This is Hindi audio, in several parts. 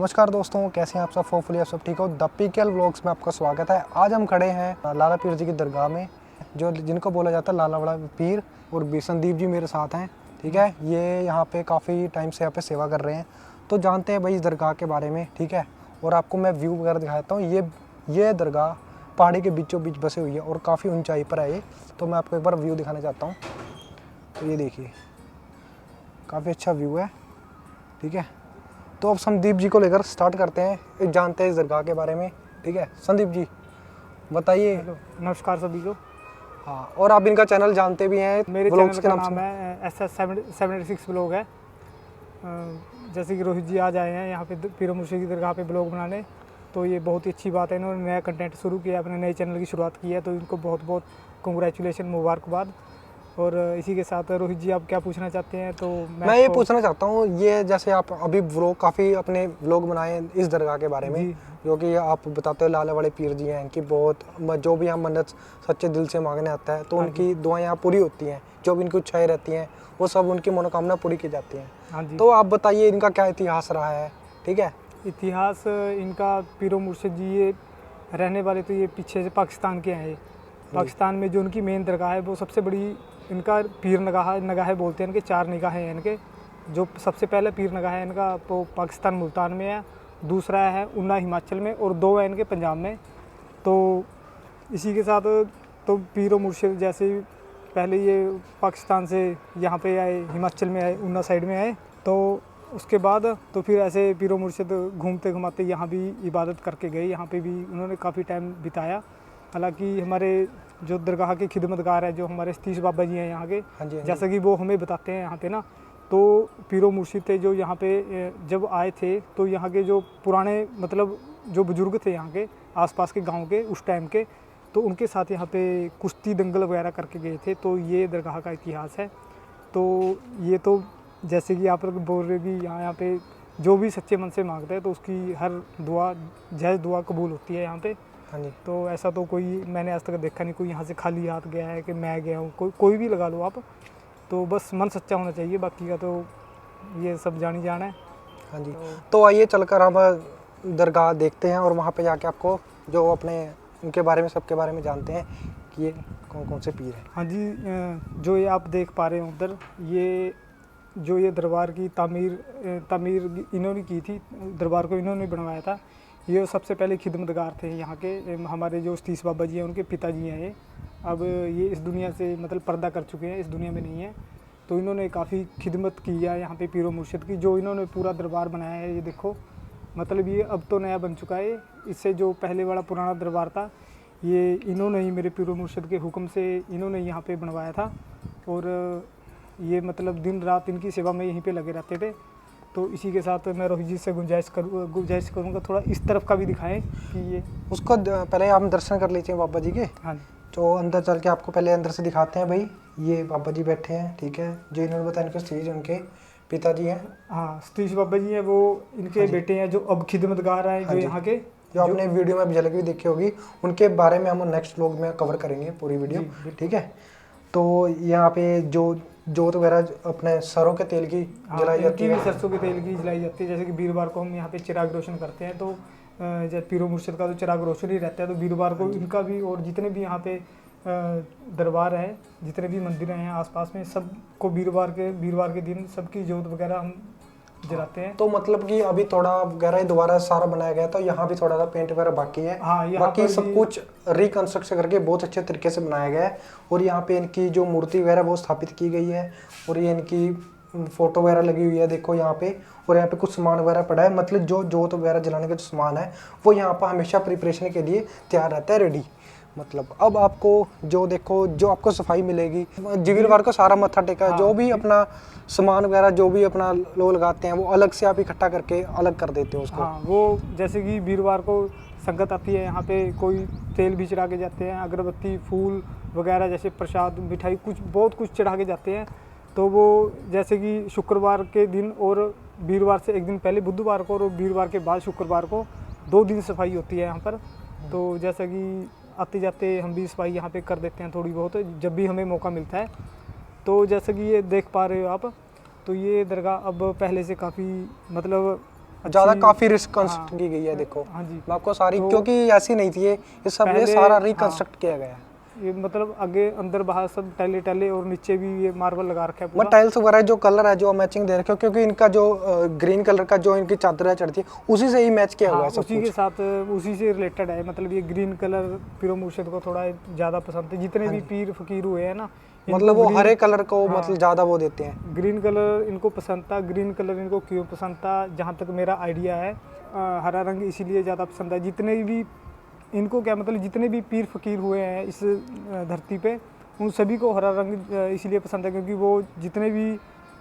नमस्कार दोस्तों, कैसे हैं आप सब? होपफुली आप सब ठीक हो। द पीकेएल व्लॉग्स में आपका स्वागत है। आज हम खड़े हैं लाला पीर जी की दरगाह में, जो जिनको बोला जाता है लाला बड़ा पीर, और संदीप जी मेरे साथ हैं। ठीक है, ये यहाँ पे काफ़ी टाइम से यहाँ पे सेवा कर रहे हैं, तो जानते हैं भाई इस दरगाह के बारे में। ठीक है, और आपको मैं व्यू वगैरह दिखाता हूँ। ये दरगाह पहाड़ी के बीचों बीच बसे हुई है और काफ़ी ऊंचाई पर है ये। तो मैं आपको एक बार व्यू दिखाना चाहता हूँ। तो ये देखिए, काफ़ी अच्छा व्यू है। ठीक है, तो अब संदीप जी को लेकर स्टार्ट करते हैं, जानते हैं इस दरगाह के बारे में। ठीक है संदीप जी, बताइए। नमस्कार सभी को। हाँ, और आप इनका चैनल जानते भी हैं, मेरे चैनल का नाम है SS76 ब्लॉग है। जैसे कि रोहित जी आज आए हैं यहाँ पे पीर मुर्शिद की दरगाह पे ब्लॉग बनाने, तो ये बहुत ही अच्छी बात है। इन्होंने नया कंटेंट शुरू किया, अपने नए चैनल की शुरुआत की है, तो इनको बहुत बहुत कंग्रेचुलेशन, मुबारकबाद। और इसी के साथ रोहित जी आप क्या पूछना चाहते हैं? तो मैं ये पूछना चाहता हूँ, ये जैसे आप अभी व्लॉग काफ़ी अपने व्लॉग बनाए इस दरगाह के बारे में, जो कि आप बताते हो लाला वाले पीर जी हैं कि बहुत जो भी हम मन्नत सच्चे दिल से मांगने आता है तो उनकी दुआएं यहाँ पूरी होती हैं, जो भी इनकी इच्छाएं रहती हैं वो सब उनकी मनोकामना पूरी की जाती हैं। तो आप बताइए इनका क्या इतिहास रहा है? ठीक है, इतिहास इनका पीरो मुर्शिद जी ये रहने वाले तो ये पीछे से पाकिस्तान के हैं। पाकिस्तान में जो उनकी मेन दरगाह है वो सबसे बड़ी इनका पीर नगाह बोलते हैं। इनके 4 निगाह हैं इनके। जो सबसे पहले पीर नगाह है इनका वो पाकिस्तान मुल्तान में है, दूसरा है उन्ना हिमाचल में, और 2 है इनके पंजाब में। तो इसी के साथ तो पीरो मुर्शिद जैसे पहले ये पाकिस्तान से यहाँ पे आए, हिमाचल में आए, उन्ना साइड में आए, तो उसके बाद तो फिर ऐसे पीरो मुर्शिद घूमते घुमाते यहाँ भी इबादत करके गए। यहाँ पे भी उन्होंने काफ़ी टाइम बिताया। हालांकि हमारे जो दरगाह के खिदमतगार है, जो हमारे सतीश बाबा जी हैं यहाँ के, जैसा कि वो हमें बताते हैं यहाँ पे ना, तो पीरो मुर्शिद थे जो यहाँ पे जब आए थे तो यहाँ के जो पुराने मतलब जो बुजुर्ग थे यहाँ के आसपास के गांव के उस टाइम के, तो उनके साथ यहाँ पे कुश्ती दंगल वगैरह करके गए थे। तो ये दरगाह का इतिहास है। तो ये तो जैसे कि आप लोग बोल रहे कि यहाँ पे जो भी सच्चे मन से मांगते हैं तो उसकी हर दुआ जायज़ दुआ कबूल होती है यहाँ पे। हाँ जी। तो ऐसा तो कोई मैंने आज तक देखा नहीं कोई यहाँ से खाली हाथ गया है कि मैं गया हूँ। कोई भी लगा लो आप, तो बस मन सच्चा होना चाहिए, बाकी का तो ये सब जानी जाना है। हाँ जी, तो आइए चलकर हम दरगाह देखते हैं और वहाँ पे जाके आपको जो अपने उनके बारे में सबके बारे में जानते हैं कि ये कौन कौन से पीर हैं। हाँ जी, जो ये आप देख पा रहे हो उधर, ये दरबार की तामीर इन्होंने की थी, दरबार को इन्होंने बनवाया था। ये सबसे पहले खिदमतगार थे यहाँ के, हमारे जो सतीश बाबा जी हैं उनके पिताजी हैं ये। अब ये इस दुनिया से मतलब पर्दा कर चुके हैं, इस दुनिया में नहीं है। तो इन्होंने काफ़ी खिदमत की है यहाँ पे पीरो मुर्शिद की। जो इन्होंने पूरा दरबार बनाया है, ये देखो, मतलब ये अब तो नया बन चुका है। इससे जो पहले वाला पुराना दरबार था, ये इन्होंने ही मेरे पीरो मुर्शिद के हुक्म से इन्होंने यहाँ पर बनवाया था। और ये मतलब दिन रात इनकी सेवा में यहीं पर लगे रहते थे। तो इसी के साथ मैं रोहित जी से गुंजाइश करूँगा थोड़ा इस तरफ का भी दिखाएं कि ये उसको पहले हम दर्शन कर लीजिए बाबा जी के। हाँ, तो अंदर चल के आपको पहले अंदर से दिखाते हैं। भाई ये बाबा जी बैठे हैं, ठीक है, जो इन्होंने बताया इनके सतीश उनके पिताजी हैं। हाँ, सतीश बाबा जी हैं, वो इनके बेटे हैं जो अब खिदमतगार हैं जो यहाँ के, जो आपने वीडियो में झलक भी देखी होगी। उनके बारे में हम नेक्स्ट व्लॉग में कवर करेंगे पूरी वीडियो। ठीक है, तो यहाँ पे जो जोत वगैरह अपने सरों के तेल की जलाई जाती है, सरसों के तेल की जलाई जाती है। जैसे कि वीरवार को हम यहाँ पे चिराग रोशन करते हैं, तो जैसे पीरो मुर्शिद का तो चिराग रोशन ही रहता है, तो वीरवार को इनका भी, और जितने भी यहाँ पे दरबार है, जितने भी मंदिर हैं आसपास में, सबको वीरवार के दिन सबकी जोत वगैरह हम जलाते हैं। तो मतलब कि अभी थोड़ा वगैरह दोबारा सारा बनाया गया, तो यहाँ भी थोड़ा सा पेंट वगैरह बाकी है। हाँ, बाकी सब कुछ रिकंस्ट्रक्शन करके बहुत अच्छे तरीके से बनाया गया है। और यहाँ पे इनकी जो मूर्ति वगैरह वो स्थापित की गई है, और ये इनकी फोटो वगैरह लगी हुई है, देखो यहाँ पे। और यहाँ पे कुछ सामान वगैरह पड़ा है, मतलब जो जोत वगैरह जलाने का जो सामान है वो यहाँ पर हमेशा प्रिपरेशन के लिए तैयार रहता है, रेडी। मतलब अब आपको जो देखो, जो आपको सफाई मिलेगी, वीरवार को सारा मत्था टेका, जो भी अपना सामान वगैरह जो भी अपना लोग लगाते हैं वो अलग से आप इकट्ठा करके अलग कर देते हो उसको। हाँ, वो जैसे कि वीरवार को संगत आती है यहाँ पे, कोई तेल भी चढ़ा के जाते हैं, अगरबत्ती, फूल वगैरह, जैसे प्रसाद, मिठाई, बहुत कुछ चढ़ा के जाते हैं। तो वो जैसे कि शुक्रवार के दिन और वीरवार से एक दिन पहले बुधवार को और वीरवार के बाद शुक्रवार को 2 दिन सफाई होती है यहाँ पर। तो जैसा कि आते जाते हम भी सफाई यहाँ पे कर देते हैं थोड़ी बहुत, जब भी हमें मौका मिलता है। तो जैसे कि ये देख पा रहे हो आप, तो ये दरगाह अब पहले से काफ़ी मतलब ज़्यादा अच्छी- काफ़ी रिकंस्ट्रक्ट हाँ, की गई है। देखो हाँ जी। मैं आपको सारी, तो क्योंकि ऐसी नहीं थी ये सब, ये पहले- सारा हाँ। रिकंस्ट्रक्ट किया गया है। ये मतलब आगे अंदर बाहर सब टाइले टाइले और नीचे भी ये मार्बल लगा रखा है मैं पूरा। टाइल्स वगैरह जो कलर है जो मैचिंग दे रखे हो, क्योंकि इनका जो ग्रीन कलर का जो इनकी चादर चढ़ती है उसी से ही मैच किया हुआ हाँ, है सब उसी के कुछ। साथ उसी से रिलेटेड है। मतलब ये ग्रीन कलर पीरो मुर्शिद को थोड़ा ज़्यादा पसंद है। जितने भी पीर फकीर हुए हैं ना, इनको मतलब वो ग्रीन- हरे कलर को हाँ। मतलब ज़्यादा वो देते हैं। ग्रीन कलर इनको पसंद था। ग्रीन कलर इनको क्यों पसंद था, जहाँ तक मेरा आइडिया है, हरा रंग इसीलिए ज़्यादा पसंद है। जितने भी इनको क्या मतलब जितने भी पीर फकीर हुए हैं इस धरती पे, उन सभी को हरा रंग इसलिए पसंद है क्योंकि वो जितने भी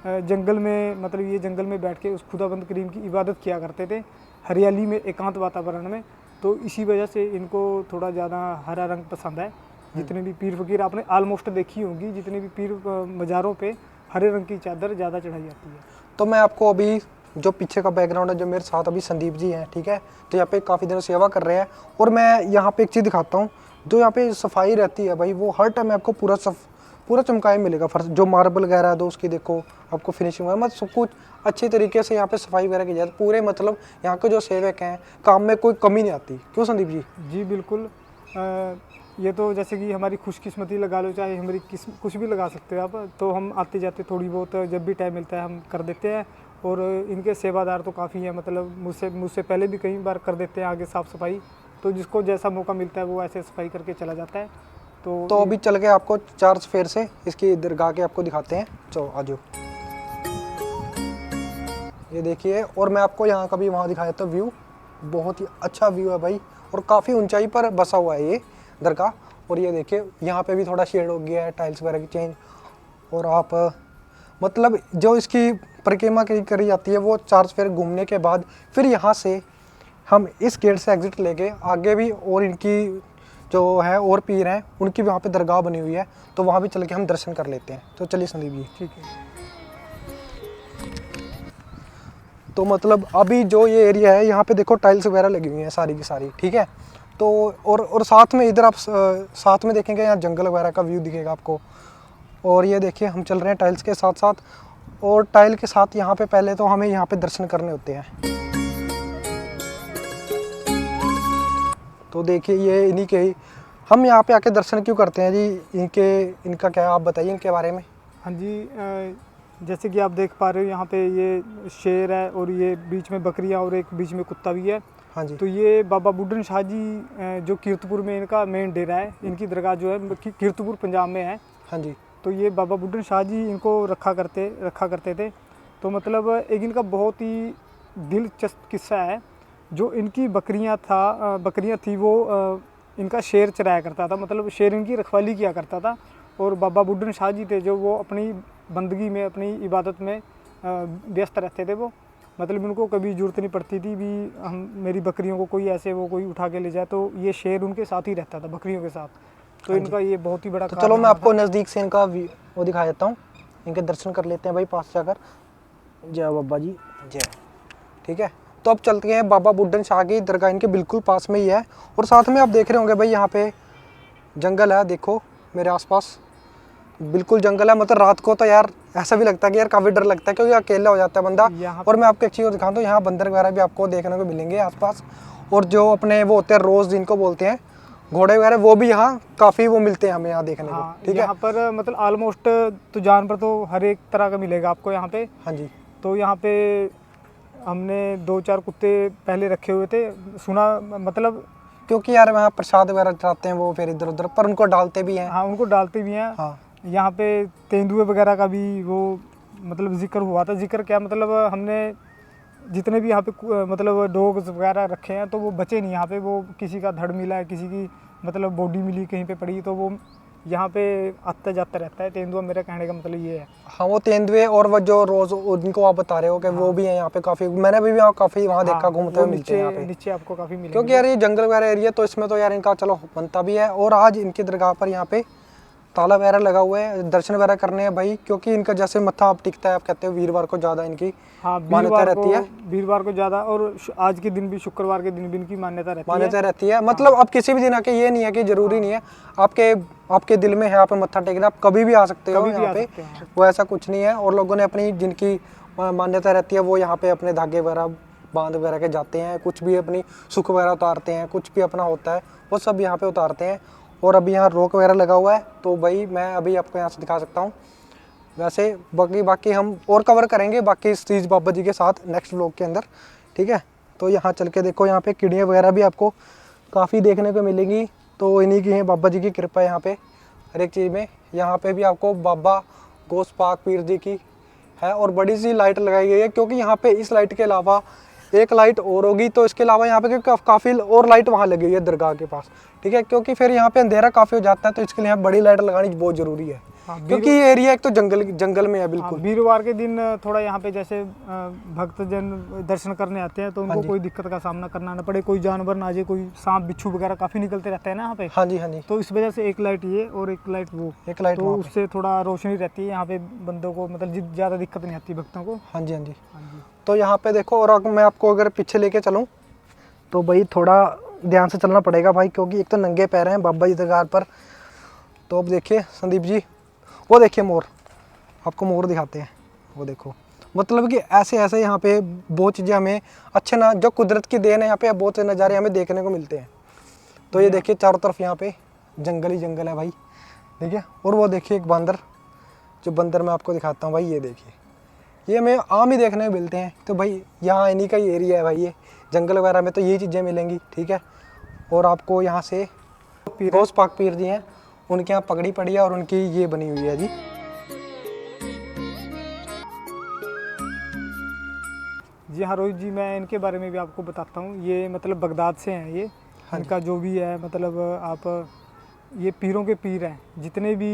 जंगल में, मतलब ये जंगल में बैठ के उस खुदाबंद करीम की इबादत किया करते थे, हरियाली में, एकांत वातावरण में। तो इसी वजह से इनको थोड़ा ज़्यादा हरा रंग पसंद है। जितने भी पीर फकीर आपने ऑलमोस्ट देखी होंगी, जितने भी पीर मज़ारों पे हरे रंग की चादर ज़्यादा चढ़ाई जाती है। तो मैं आपको अभी जो पीछे का बैकग्राउंड है, जो मेरे साथ अभी संदीप जी हैं, ठीक है, तो यहाँ पे काफ़ी दिनों सेवा कर रहे हैं। और मैं यहाँ पे एक चीज़ दिखाता हूँ, जो यहाँ पे सफाई रहती है भाई, वो हर टाइम आपको पूरा चमकाए मिलेगा। फर्श जो मार्बल वगैरह है, तो उसकी देखो आपको फिनिशिंग वगैरह, मतलब सब कुछ अच्छी तरीके से यहाँ पे सफाई वगैरह की जाती है पूरे। मतलब यहाँ के जो सेवक हैं, काम में कोई कमी नहीं आती। क्यों संदीप जी? जी बिल्कुल। ये तो जैसे कि हमारी खुशकिस्मती लगा लो, चाहे हमारी कुछ भी लगा सकते हो आप। तो हम आते जाते थोड़ी बहुत जब भी टाइम मिलता है हम कर देते हैं। और इनके सेवादार तो काफ़ी हैं, मतलब मुझसे पहले भी कई बार कर देते हैं आगे साफ़ सफाई। तो जिसको जैसा मौका मिलता है वो ऐसे सफाई करके चला जाता है। तो अभी चल के आपको 4 फेर से इसकी दरगाह के आपको दिखाते हैं। चलो आ जाओ, ये देखिए। और मैं आपको यहाँ का भी वहाँ दिखाया था व्यू, बहुत ही अच्छा व्यू है भाई। और काफ़ी ऊंचाई पर बसा हुआ है ये दरगाह। और ये देखिए यहाँ पे भी थोड़ा शेड हो गया है, टाइल्स वगैरह की चेंज। और आप मतलब जो इसकी परिक्रमा करी जाती है, वो 4 फेर घूमने के बाद फिर यहाँ से हम इस गेट से एग्जिट लेके आगे भी, और इनकी जो है और पीर हैं उनकी वहाँ पे दरगाह बनी हुई है, तो वहाँ भी चल के हम दर्शन कर लेते हैं। तो चलिए संदीप जी। ठीक है। तो मतलब अभी जो ये एरिया है, यहाँ पे देखो टाइल्स वगैरह लगी हुई हैं सारी की सारी, ठीक है। तो और साथ में इधर आप साथ में देखेंगे, यहाँ जंगल वगैरह का व्यू दिखेगा आपको। और ये देखिए हम चल रहे हैं टाइल्स के साथ साथ, और टाइल के साथ यहाँ पे पहले तो हमें यहाँ पे दर्शन करने होते हैं। तो देखिए ये इन्हीं के ही, हम यहाँ पे आके दर्शन क्यों करते हैं जी, इनका क्या है, आप बताइए इनके बारे में। हाँ जी, जैसे कि आप देख पा रहे हो यहाँ पे ये शेर है और ये बीच में बकरियाँ और एक बीच में कुत्ता भी है। हाँ जी। तो ये बाबा बुड्ढन शाह जी जो कीरतपुर में इनका मेन डेरा है, इनकी दरगाह जो है कीरतपुर पंजाब में है। हाँ जी। तो ये बाबा बुड्ढन शाह जी इनको रखा करते थे। तो मतलब एक इनका बहुत ही दिलचस्प किस्सा है। जो इनकी बकरियाँ थी वो इनका शेर चराया करता था, मतलब शेर इनकी रखवाली किया करता था। और बाबा बुड्ढन शाह जी थे जो वो अपनी बंदगी में, अपनी इबादत में व्यस्त रहते थे। वो मतलब उनको कभी ज़रूरत नहीं पड़ती थी भी हम मेरी बकरियों को कोई ऐसे वो कोई उठा के ले जाए, तो ये शेर उनके साथ ही रहता था, बकरियों के साथ। तो इनका ये बहुत ही बड़ा तो चलो मैं आपको नज़दीक से इनका वो दिखा देता हूँ, इनके दर्शन कर लेते हैं भाई पास जाकर। जय बाबा जी जय। ठीक है, तो अब चलते हैं बाबा बुड्ढन शाह की दरगाह, इनके बिल्कुल पास में ही है। और साथ में आप देख रहे होंगे भाई यहाँ पे जंगल है, देखो मेरे आसपास बिल्कुल जंगल है। मतलब रात को तो यार ऐसा भी लगता है कि यार काफ़ी डर लगता है, क्योंकि अकेला हो जाता है बंदा। और मैं आपको एक चीज़ दिखाता हूँ, यहाँ बंदर वगैरह भी आपको देखने को मिलेंगे आसपास। और जो अपने वो होते हैं रोज़ जिनको बोलते हैं, घोड़े वगैरह, वो भी यहाँ काफ़ी वो मिलते हैं हमें यहाँ देखने को। ठीक है, यहाँ पर मतलब ऑलमोस्ट तो जानवर तो हर एक तरह का मिलेगा आपको यहाँ पे। हाँ जी। तो यहाँ पे हमने 2-4 कुत्ते पहले रखे हुए थे, सुना मतलब, क्योंकि यार वहाँ प्रसाद वगैरह चढ़ाते हैं वो, फिर इधर उधर पर उनको डालते भी हैं। हाँ उनको डालते भी हैं। हाँ, यहाँ पे तेंदुए वगैरह का भी वो मतलब जिक्र हुआ था। जिक्र क्या मतलब, हमने जितने भी यहाँ पे मतलब डॉग्स वगैरह रखे हैं तो वो बचे नहीं यहाँ पे। वो किसी का धड़ मिला है, किसी की मतलब बॉडी मिली कहीं पे पड़ी, तो वो यहाँ पे आता जाता रहता है तेंदुआ। मेरा कहने का मतलब ये है। हाँ वो तेंदुए और वो जो रोज़ उनको आप बता रहे हो कि वो भी है यहाँ पे काफ़ी, मैंने भी वहाँ काफ़ी वहाँ देखा, घूमते हुए मिलते हैं यहाँ पे। नीचे आपको काफ़ी मिलेंगे, क्योंकि यार ये जंगल वगैरह एरिया, तो इसमें तो यार इनका चलो बनता भी है। और आज इनकी दरगाह पर यहाँ पे ताला वगैरह लगा हुआ है, दर्शन वगैरह करने हैं भाई। क्योंकि इनका जैसे मत्था आप टिकता है, आप कहते हो वीरवार को ज़्यादा इनकी मान्यता रहती है। वीरवार को ज़्यादा, और आज के दिन भी, शुक्रवार के दिन भी इनकी मान्यता रहती है। मतलब अब किसी भी दिन आके, ये नहीं है कि जरूरी नहीं है आपके दिल में है आप मत्था टेकना, आप कभी भी आ सकते हो यहाँ पे, वो ऐसा कुछ नहीं है। और लोगों ने अपनी जिनकी मान्यता रहती है वो यहाँ पे अपने धागे वगैरह बांध वगैरह के जाते हैं, कुछ भी अपनी सुख वगैरह उतारते हैं, कुछ भी अपना होता है वो सब यहाँ पे उतारते हैं। और अभी यहाँ रोक वगैरह लगा हुआ है, तो भाई मैं अभी आपको यहाँ से दिखा सकता हूँ। वैसे बाकी हम और कवर करेंगे बाकी इस चीज़ बाबा जी के साथ नेक्स्ट व्लॉग के अंदर, ठीक है। तो यहाँ चल के देखो, यहाँ पे चिड़ियाँ वगैरह भी आपको काफ़ी देखने को मिलेंगी, तो इन्हीं की है बाबा जी की कृपा है यहाँ पे हर एक चीज़ में। यहाँ पे भी आपको बाबा गौस पाक पीर जी की है और बड़ी सी लाइट लगाई गई है, क्योंकि यहाँ पे इस लाइट के अलावा एक लाइट और होगी, तो इसके अलावा यहाँ पे काफ़ी और लाइट वहाँ लगी हुई है दरगाह के पास, ठीक है, क्योंकि फिर यहाँ पे अंधेरा काफ़ी हो जाता है, तो इसके लिए यहाँ बड़ी लाइट लगानी बहुत ज़रूरी है। क्योंकि ये एरिया एक तो जंगल में है बिल्कुल। वीरवार के दिन थोड़ा यहाँ पे जैसे भक्तजन दर्शन करने आते हैं तो उनको कोई दिक्कत का सामना करना ना पड़े, कोई जानवर ना आ जाए, कोई सांप बिच्छू वगैरह काफ़ी निकलते रहते हैं ना यहाँ पे। हाँ जी, हाँ जी। तो इस वजह से एक लाइट ये और एक लाइट वो, एक लाइट तो उससे थोड़ा रोशनी रहती है यहाँ पे, बंदों को मतलब ज़्यादा दिक्कत नहीं आती भक्तों को। हाँ जी, हाँ जी। हाँ जी। तो यहाँ पे देखो, और मैं आपको अगर पीछे लेके चलूँ तो भाई थोड़ा ध्यान से चलना पड़ेगा भाई, क्योंकि एक तो नंगे पैर हैं बाबा जी दरगाह पर। तो अब देखिए संदीप जी, वो देखिए मोर, आपको मोर दिखाते हैं, वो देखो। मतलब कि ऐसे ऐसे यहाँ पे बहुत चीज़ें हमें अच्छे ना, जो कुदरत की देन है, यहाँ पे बहुत से नज़ारे हमें देखने को मिलते हैं। तो ये देखिए चारों तरफ यहाँ पे जंगल ही जंगल है भाई, ठीक है। और वो देखिए एक बंदर, जो बंदर मैं आपको दिखाता हूँ भाई, ये देखिए, ये हमें आम ही देखने को मिलते हैं। तो भाई यहाँ इन्हीं का ही एरिया है भाई, ये जंगल वगैरह में तो यही चीज़ें मिलेंगी, ठीक है। और आपको यहाँ से गौस पाक पीर जी हैं, उनके यहाँ पगड़ी पड़ी है और उनकी ये बनी हुई है जी। जी हाँ रोहित जी, मैं इनके बारे में भी आपको बताता हूँ। ये मतलब बगदाद से हैं ये। इनका जो भी है मतलब आप, ये पीरों के पीर हैं। जितने भी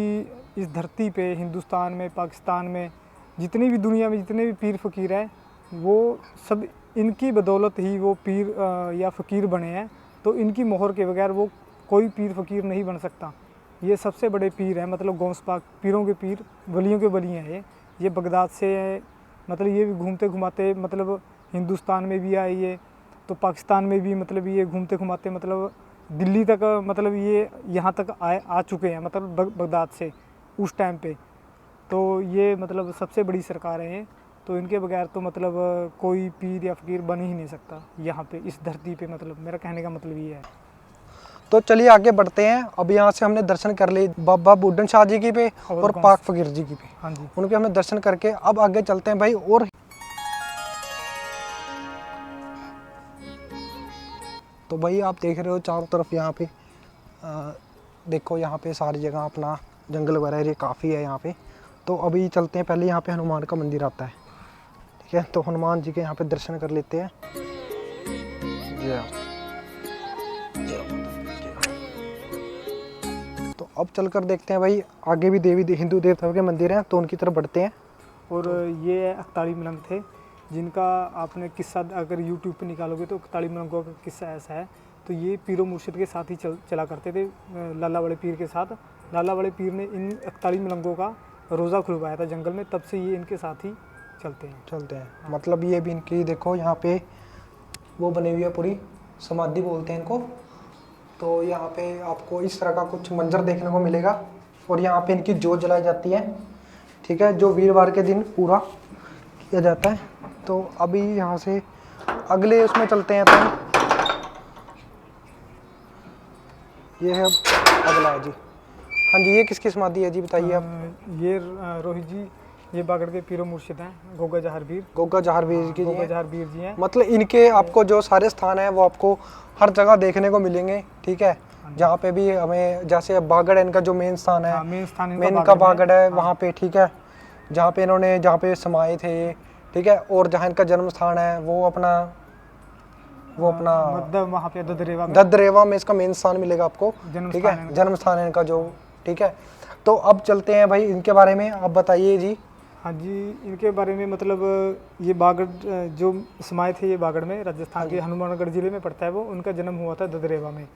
इस धरती पे हिंदुस्तान में, पाकिस्तान में, जितनी भी दुनिया में जितने भी पीर फ़कीर हैं, वो सब इनकी बदौलत ही वो पीर या फ़कीर बने हैं। तो इनकी मोहर के बगैर वो कोई पीर फ़कीर नहीं बन सकता। ये सबसे बड़े पीर हैं, मतलब गौस पाक पीरों के पीर, वलियों के वली हैं ये बगदाद से हैं। मतलब ये भी घूमते घुमाते मतलब हिंदुस्तान में भी आए ये, तो पाकिस्तान में भी मतलब ये घूमते घुमाते मतलब दिल्ली तक, मतलब ये यहाँ तक आ चुके हैं, मतलब बगदाद से उस टाइम पे। तो ये मतलब सबसे बड़ी सरकार है ये। तो इनके बगैर तो मतलब कोई पीर या फ़कीर बन ही नहीं सकता यहाँ पे इस धरती पे, मतलब मेरा कहने का मतलब ये है। तो चलिए आगे बढ़ते हैं। अब यहाँ से हमने दर्शन कर लिए बाबा बुड्ढन शाह जी की पे और पाक फ़कीर जी की पे। हाँ जी। उनके हमने दर्शन करके अब आगे चलते हैं भाई। और तो भाई आप देख रहे हो चारों तरफ यहाँ पे देखो, यहाँ पे सारी जगह अपना जंगल वगैरह एरिया काफ़ी है यहाँ पे। तो अभी चलते हैं, पहले यहाँ पे हनुमान का मंदिर आता है, ठीक है। तो हनुमान जी के यहाँ पे दर्शन कर लेते हैं। तो अब चलकर देखते हैं भाई, आगे भी हिंदू देवताओं के मंदिर हैं, तो उनकी तरफ बढ़ते हैं। और ये अख्तारी मलंग थे, जिनका आपने किस्सा अगर यूट्यूब पे निकालोगे तो अख्तारी मलंगों का किस्सा ऐसा है। तो ये पीरो मुर्शिद के साथ ही चला करते थे, लाला वाले पीर के साथ। लाला वाले पीर ने इन अख्तारी मलंगों का रोज़ा खुलवाया था जंगल में, तब से ये इनके साथ ही चलते हैं। मतलब ये भी इनकी देखो यहाँ पे वो बनी हुई है, पूरी समाधि बोलते हैं इनको। तो यहाँ पे आपको इस तरह का कुछ मंजर देखने को मिलेगा। और यहाँ पे इनकी जोत जलाई जाती है, ठीक है, जो वीरवार के दिन पूरा किया जाता है। तो अभी यहाँ से अगले उसमें चलते हैं अपन। ये है अगला है जी। हाँ जी, ये किसकी समाधि है जी, बताइए आप। ये रोहित जी, ये बागड़ के पीरो मुर्शिद हैं, गोगा जहारवीर। गोगा जहारवीर की गोगा जहारवीर जी हैं। मतलब इनके आपको जो सारे स्थान हैं वो आपको हर जगह देखने को मिलेंगे, ठीक है। जहाँ पे भी हमें, जैसे बागड़ है इनका जो मेन स्थान है, मेन का बागड़ है वहाँ पे, ठीक है, जहाँ पे समाये थे, ठीक है। और जहाँ इनका जन्म स्थान है वो अपना वहाँ पे ददरेवा में इसका मेन स्थान मिलेगा आपको, ठीक है, जन्म स्थान है इनका जो, ठीक है। तो अब चलते हैं भाई इनके बारे में, आप बताइए जी। हाँ जी, इनके बारे में मतलब ये बागड़ जो समाये थे, ये बागड़ में राजस्थान के हनुमानगढ़ ज़िले में पड़ता है वो। उनका जन्म हुआ था ददरेवा में।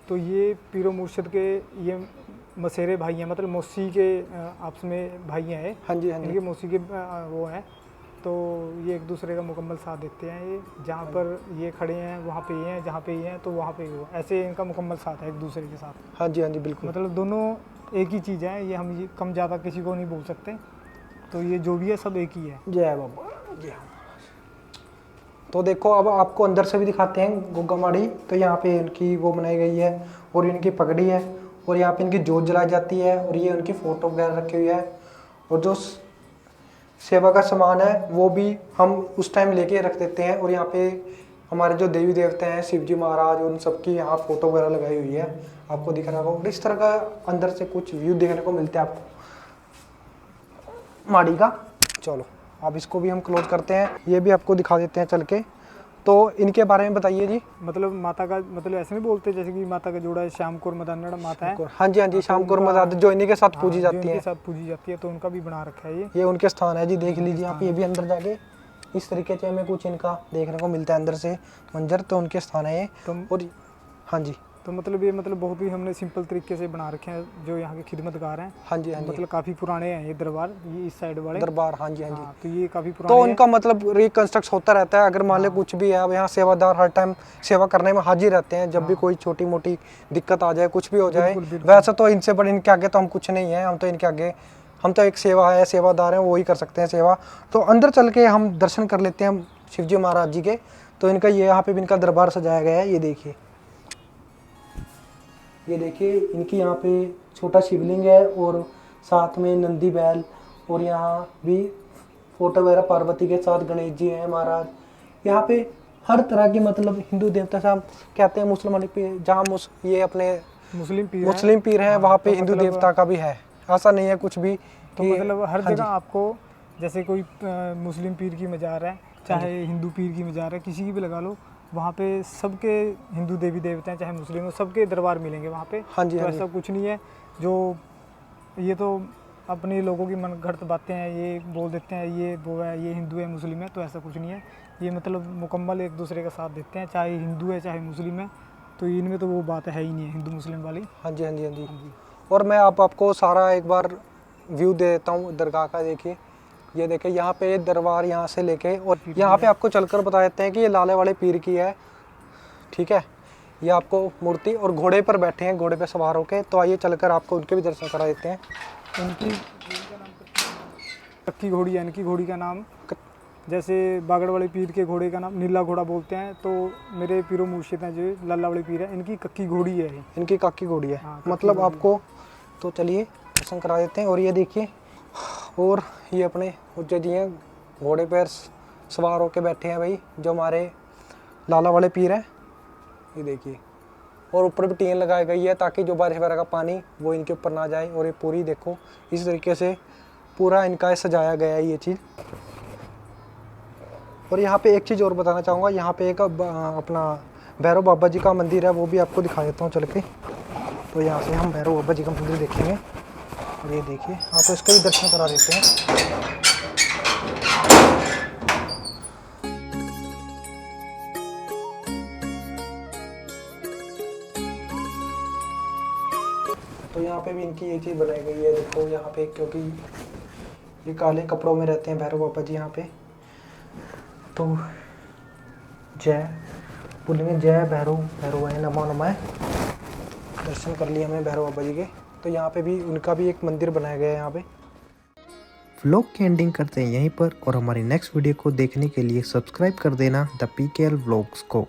तो ये पीरो मुर्शिद के ये मसेरे भाई हैं, मतलब मौसी के आपस में भाई हैं। हाँ जी, हाँ जी। इनके मौसी के वो हैं। तो ये एक दूसरे का मुकम्मल साथ देते हैं। ये जहाँ पर ये खड़े हैं वहाँ पे ये हैं, जहाँ पे ये हैं तो वहाँ पे वो, ऐसे इनका मुकम्मल साथ है एक दूसरे के साथ। हाँ जी, हाँ जी, बिल्कुल। मतलब दोनों एक ही चीज़ है, ये हम ये कम ज़्यादा किसी को नहीं बोल सकते। तो ये जो भी है सब एक ही है। जय बाबा, जय। तो देखो अब आपको अंदर से भी दिखाते हैं गुग्गा माड़ी। तो यहाँ पे इनकी वो बनाई गई है और इनकी पगड़ी है और यहाँ पे इनकी जोत जलाई जाती है और ये उनकी फ़ोटो वगैरह रखी हुई है। और जो सेवा का सामान है वो भी हम उस टाइम लेके रख देते हैं। और यहाँ पे हमारे जो देवी देवता हैं, शिव जी महाराज, उन सबकी यहाँ फ़ोटो वगैरह लगाई हुई है, आपको दिख रहा होगा। और इस तरह का अंदर से कुछ व्यू देखने को मिलता है आपको माड़ी का। चलो अब इसको भी हम क्लोज करते हैं, ये भी आपको दिखा देते हैं चल के। तो इनके बारे में बताइए जी। मतलब माता का मतलब ऐसे नहीं बोलते जैसे कि माता का जोड़ा है श्याम कौर मदानड़ माता है। हाँ जी, हाँ जी, श्याम कौर मदाद जो इन्हीं के साथ पूजी जाती है। इनके साथ पूजी जाती है, तो उनका भी बना रखा है ये उनके स्थान है जी, देख लीजिए आप। ये भी अंदर जाके इस तरीके से हमें कुछ इनका देखने को मिलता है अंदर से मंजर, तो उनके स्थान है ये। और हाँ जी, तो मतलब ये मतलब बहुत ही हमने सिंपल तरीके से बना रखे हैं जो यहाँ के खिदमतगार हैं। हाँ जी, हाँ जी, मतलब काफ़ी पुराने हैं ये दरबार, ये इस साइड वाले दरबार। हाँ जी, हाँ जी। तो ये काफ़ी तो पुराने उनका मतलब रिकंस्ट्रक्ट होता रहता है। अगर मान लो कुछ भी है, अब यहाँ सेवादार हर टाइम सेवा करने में हाजिर रहते हैं। जब भी कोई छोटी मोटी दिक्कत आ जाए, कुछ भी हो जाए, वैसे तो इनसे बड़े इनके आगे तो हम कुछ नहीं है। हम तो इनके आगे, हम तो एक सेवा है, सेवादार हैं, वो ही कर सकते हैं सेवा। तो अंदर चल के हम दर्शन कर लेते हैं शिवजी महाराज जी के। तो इनका ये यहाँ पे भी इनका दरबार सजाया गया है, ये देखिए, ये देखिए इनकी यहाँ पे छोटा शिवलिंग है और साथ में नंदी बैल, और यहाँ भी फोटो वगैरह पार्वती के साथ गणेश जी हैं महाराज। यहाँ पे हर तरह की मतलब हिंदू देवता से हम कहते हैं मुसलमान पे, जहाँ ये अपने मुस्लिम पीर हैं, वहाँ पे हिंदू देवता का भी है। ऐसा नहीं है कुछ भी। तो मतलब हर जगह आपको जैसे कोई मुस्लिम पीर की मज़ार है, चाहे हिंदू पीर की मज़ार है, किसी की भी लगा लो, वहाँ पे सबके हिंदू देवी देवता हैं, चाहे मुस्लिम हो, सबके दरबार मिलेंगे वहाँ पे। हाँ जी, तो ऐसा कुछ नहीं है जो ये तो अपने लोगों की मनगढ़ंत बातें हैं, ये बोल देते हैं ये वो है, ये हिंदू है मुस्लिम है, तो ऐसा कुछ नहीं है। ये मतलब मुकम्मल एक दूसरे का साथ देते हैं, चाहे हिंदू है चाहे मुस्लिम है, तो इनमें तो वो बात है ही नहीं है हिंदू मुस्लिम वाली। हाँ जी, हाँ जी, हाँ जी। और मैं आपको सारा एक बार व्यू दे देता हूँ दरगाह का। देखिए, ये देखिए यहाँ पे दरबार यहाँ से लेके, और यहाँ पे आपको चलकर बता देते हैं कि ये लाले वाले पीर की है, ठीक है। ये आपको मूर्ति और घोड़े पर बैठे हैं, घोड़े पे सवार होके। तो आइए चलकर आपको उनके भी दर्शन करा देते हैं। उनकी कक्की घोड़ी है, इनकी घोड़ी का नाम, जैसे बागड़ वाले पीर के घोड़े का नाम नीला घोड़ा बोलते हैं। तो मेरे पीरो मुर्शिद हैं जो लाला वाले पीर है, इनकी कक्की घोड़ी है, इनकी कक्की घोड़ी है। हाँ, मतलब आपको, तो चलिए दर्शन करा देते हैं। और ये देखिए, और ये अपने उज्जै जी हैं, घोड़े पर सवार होके बैठे हैं भाई, जो हमारे लाला वाले पीर हैं। ये देखिए, और ऊपर भी टीन लगाई गई है ताकि जो बारिश वगैरह का पानी वो इनके ऊपर ना जाए। और ये पूरी देखो इस तरीके से पूरा इनका सजाया गया है ये चीज़। और यहाँ पे एक चीज़ और बताना चाहूँगा, यहाँ पे एक अपना भैरव बाबा जी का मंदिर है, वो भी आपको दिखा देता हूँ चल के। तो यहाँ से हम भैरव बाबा जी का मंदिर देखेंगे। और ये देखिए, आपको इसका भी दर्शन करा देते हैं। तो यहाँ पे भी इनकी ये चीज़ बनाई गई है, देखो यहाँ पे, क्योंकि ये काले कपड़ों में रहते हैं भैरव बाबा जी यहाँ पे। तो जय बोलेंगे, जय भैरव भैरवाय नमो नमः। दर्शन कर लिए हमने भैरव बाबा जी के। तो यहाँ पे भी उनका भी एक मंदिर बनाया गया है यहाँ पे। व्लॉग की एंडिंग करते हैं यहीं पर, और हमारी नेक्स्ट वीडियो को देखने के लिए सब्सक्राइब कर देना द PKL व्लॉग्स को।